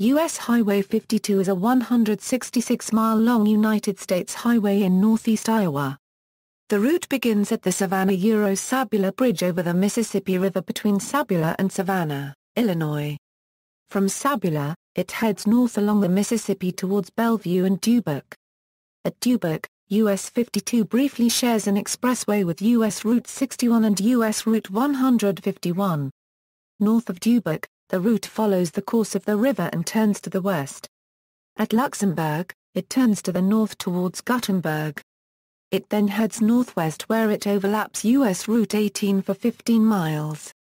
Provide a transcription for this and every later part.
U.S. Highway 52 is a 166-mile-long United States highway in northeast Iowa. The route begins at the Savannah-Sabula Bridge over the Mississippi River between Sabula and Savanna, Illinois. From Sabula, it heads north along the Mississippi towards Bellevue and Dubuque. At Dubuque, US 52 briefly shares an expressway with US Route 61 and US Route 151. North of Dubuque, the route follows the course of the river and turns to the west. At Luxemburg, it turns to the north towards Guttenberg. It then heads northwest where it overlaps US Route 18 for 15 miles.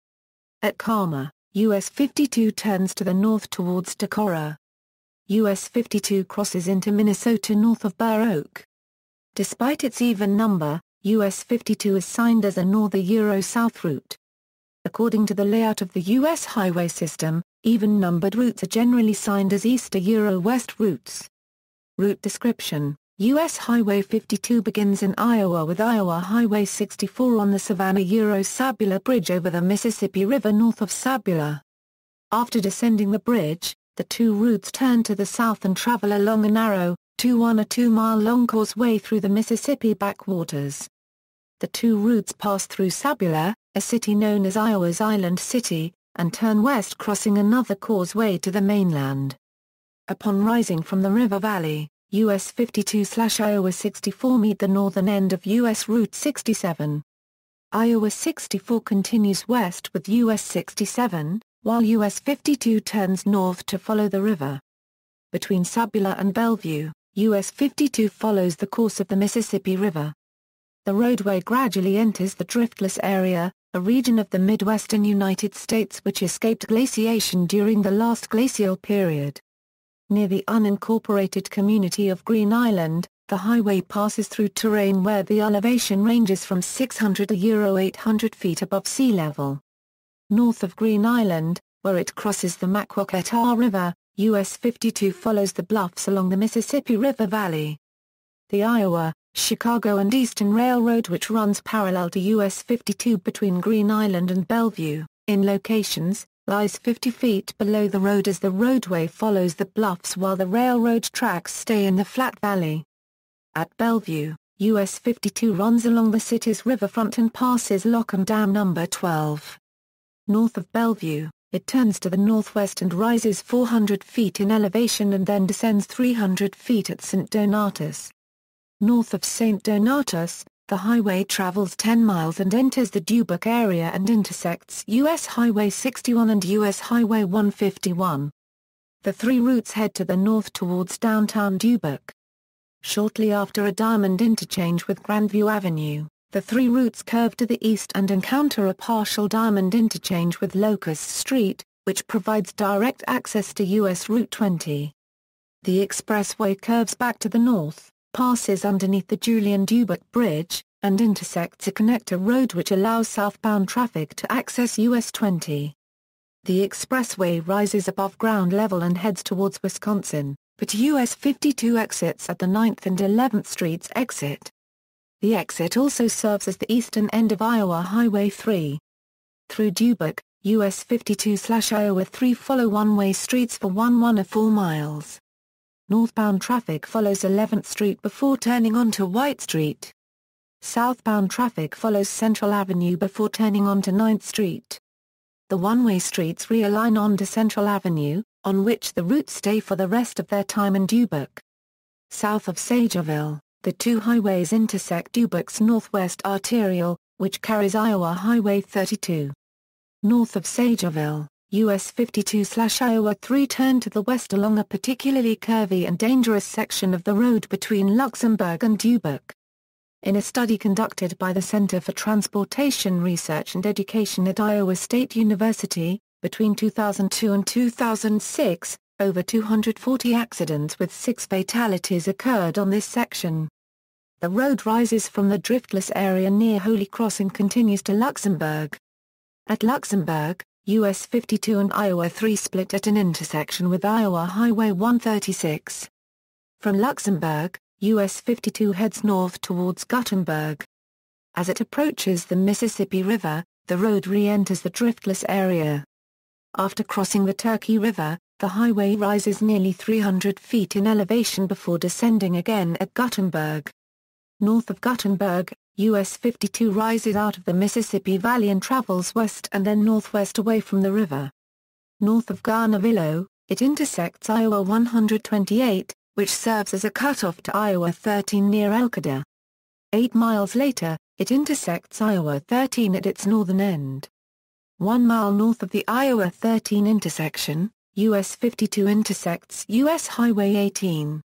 At Calmar, US 52 turns to the north towards Decorah. US 52 crosses into Minnesota north of Burr Oak. Despite its even number, US 52 is signed as a north-south route. According to the layout of the U.S. highway system, even-numbered routes are generally signed as east-west routes. Route description: U.S. Highway 52 begins in Iowa with Iowa Highway 64 on the Savannah-Sabula Bridge over the Mississippi River north of Sabula. After descending the bridge, the two routes turn to the south and travel along a narrow, 2-mile-long causeway through the Mississippi backwaters. The two routes pass through Sabula, a city known as Iowa's Island City, and turn west crossing another causeway to the mainland. Upon rising from the river valley, US 52/Iowa 64 meet the northern end of US Route 67. Iowa 64 continues west with US 67, while US 52 turns north to follow the river. Between Sabula and Bellevue, US 52 follows the course of the Mississippi River. The roadway gradually enters the driftless area, a region of the Midwestern United States which escaped glaciation during the last glacial period. Near the unincorporated community of Green Island, the highway passes through terrain where the elevation ranges from 600 to 800 feet above sea level. North of Green Island, where it crosses the Maquoketa River, US 52 follows the bluffs along the Mississippi River Valley. The Iowa, Chicago and Eastern Railroad, which runs parallel to US 52 between Green Island and Bellevue, in locations, lies 50 feet below the road as the roadway follows the bluffs while the railroad tracks stay in the flat valley. At Bellevue, US 52 runs along the city's riverfront and passes Lock and Dam No. 12. North of Bellevue, it turns to the northwest and rises 400 feet in elevation and then descends 300 feet at St. Donatus. North of St. Donatus, the highway travels 10 miles and enters the Dubuque area and intersects US Highway 61 and US Highway 151. The three routes head to the north towards downtown Dubuque. Shortly after a diamond interchange with Grandview Avenue, the three routes curve to the east and encounter a partial diamond interchange with Locust Street, which provides direct access to US Route 20. The expressway curves back to the north, passes underneath the Julian Dubuque Bridge, and intersects a connector road which allows southbound traffic to access US 20. The expressway rises above ground level and heads towards Wisconsin, but US 52 exits at the 9th and 11th Streets exit. The exit also serves as the eastern end of Iowa Highway 3. Through Dubuque, US 52/Iowa 3 follow one-way streets for 4 miles. Northbound traffic follows 11th Street before turning onto White Street. Southbound traffic follows Central Avenue before turning onto 9th Street. The one-way streets realign onto Central Avenue, on which the routes stay for the rest of their time in Dubuque. South of Sagerville, the two highways intersect Dubuque's northwest arterial, which carries Iowa Highway 32. North of Sagerville, US 52/Iowa 3 turn to the west along a particularly curvy and dangerous section of the road between Luxemburg and Dubuque. In a study conducted by the Center for Transportation Research and Education at Iowa State University, between 2002 and 2006, over 240 accidents with 6 fatalities occurred on this section. The road rises from the driftless area near Holy Cross and continues to Luxemburg. At Luxemburg, US 52 and Iowa 3 split at an intersection with Iowa Highway 136. From Luxemburg, US 52 heads north towards Guttenberg. As it approaches the Mississippi River, the road re-enters the driftless area. After crossing the Turkey River, the highway rises nearly 300 feet in elevation before descending again at Guttenberg. North of Guttenberg, US 52 rises out of the Mississippi Valley and travels west and then northwest away from the river. North of Garnerville, it intersects Iowa 128, which serves as a cutoff to Iowa 13 near Elkada. 8 miles later, it intersects Iowa 13 at its northern end. 1 mile north of the Iowa 13 intersection, US 52 intersects US Highway 18.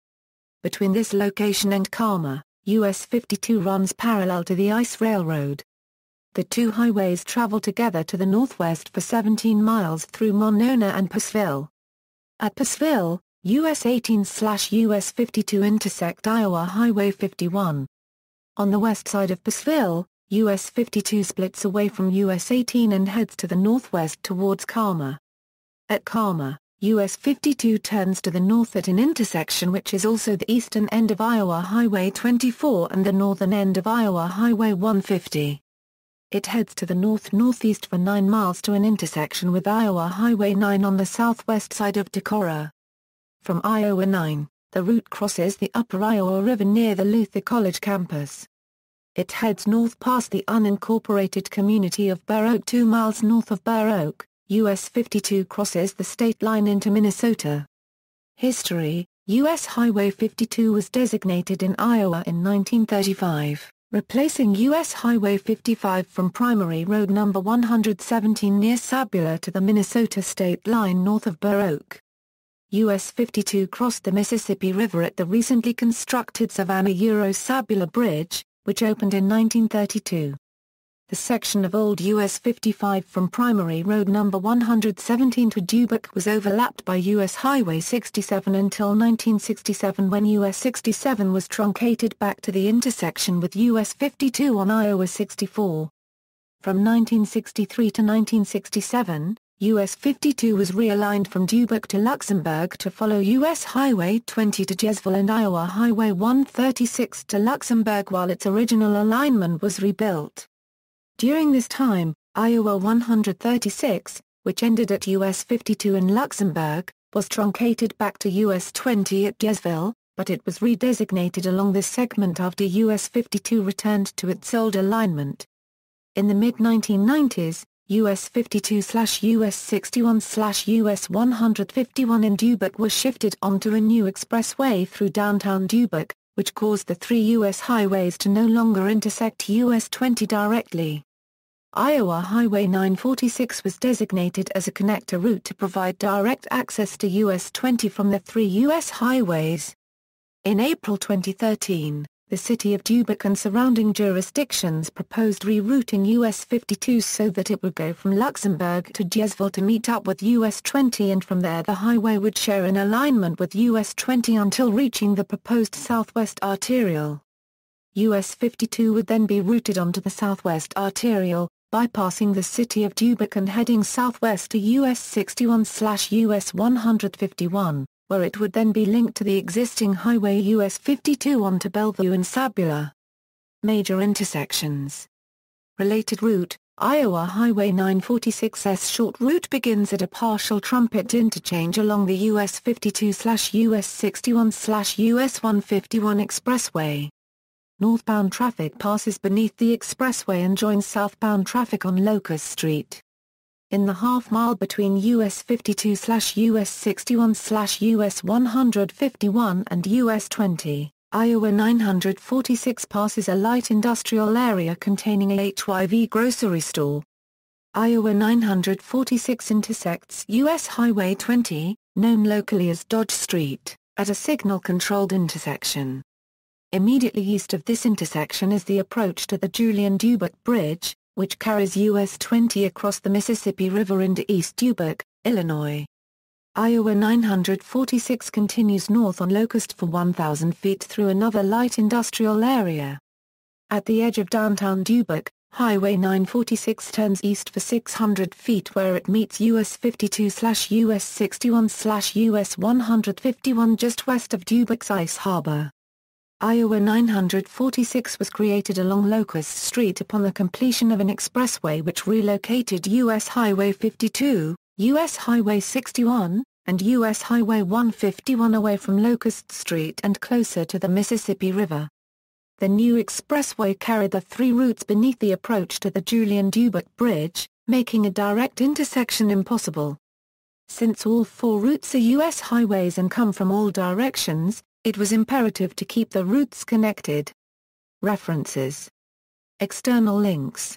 Between this location and Calmar, US 52 runs parallel to the Ice Railroad. The two highways travel together to the northwest for 17 miles through Monona and Passville. At Passville, US 18/US 52 intersect Iowa Highway 51. On the west side of Passville, US 52 splits away from US 18 and heads to the northwest towards Calmar. At Calmar, US 52 turns to the north at an intersection which is also the eastern end of Iowa Highway 24 and the northern end of Iowa Highway 150. It heads to the north-northeast for 9 miles to an intersection with Iowa Highway 9 on the southwest side of Decorah. From Iowa 9, the route crosses the upper Iowa River near the Luther College campus. It heads north past the unincorporated community of Burr Oak 2 miles north of Burr Oak. US 52 crosses the state line into Minnesota. History: US Highway 52 was designated in Iowa in 1935, replacing US Highway 55 from Primary Road No. 117 near Sabula to the Minnesota state line north of Burr Oak. US 52 crossed the Mississippi River at the recently constructed Savannah-Sabula Bridge, which opened in 1932. The section of old US 55 from Primary Road No. 117 to Dubuque was overlapped by US Highway 67 until 1967 when US 67 was truncated back to the intersection with US 52 on Iowa 64. From 1963 to 1967, US 52 was realigned from Dubuque to Luxemburg to follow US Highway 20 to Jezreel and Iowa Highway 136 to Luxemburg while its original alignment was rebuilt. During this time, Iowa 136, which ended at US 52 in Luxemburg, was truncated back to US 20 at Jezreel, but it was redesignated along this segment after US 52 returned to its old alignment. In the mid-1990s, US 52/US 61/US 151 in Dubuque was shifted onto a new expressway through downtown Dubuque, which caused the three U.S. highways to no longer intersect US 20 directly. Iowa Highway 946 was designated as a connector route to provide direct access to US 20 from the three U.S. highways. In April 2013, the city of Dubuque and surrounding jurisdictions proposed rerouting US 52 so that it would go from Luxemburg to Jezreel to meet up with US 20 and from there the highway would share an alignment with US 20 until reaching the proposed Southwest Arterial. US 52 would then be routed onto the Southwest Arterial, bypassing the city of Dubuque and heading southwest to US 61/US 151. Where it would then be linked to the existing highway US 52 onto Bellevue and Sabula. Major intersections. Related route, Iowa Highway 946's short route begins at a partial trumpet interchange along the US 52/US 61/US 151 expressway. Northbound traffic passes beneath the expressway and joins southbound traffic on Locust Street. In the half-mile between US 52/US 61/US 151 and US 20, Iowa 946 passes a light industrial area containing a HYV grocery store. Iowa 946 intersects US Highway 20, known locally as Dodge Street, at a signal-controlled intersection. Immediately east of this intersection is the approach to the Julian Dubuque Bridge, which carries US 20 across the Mississippi River into East Dubuque, Illinois. Iowa 946 continues north on Locust for 1,000 feet through another light industrial area. At the edge of downtown Dubuque, Highway 946 turns east for 600 feet where it meets US 52/US 61/US 151 just west of Dubuque's Ice Harbor. Iowa 946 was created along Locust Street upon the completion of an expressway which relocated US Highway 52, US Highway 61, and U.S. Highway 151 away from Locust Street and closer to the Mississippi River. The new expressway carried the three routes beneath the approach to the Julian-Dubuque Bridge, making a direct intersection impossible. Since all four routes are U.S. highways and come from all directions, it was imperative to keep the routes connected. References. External links.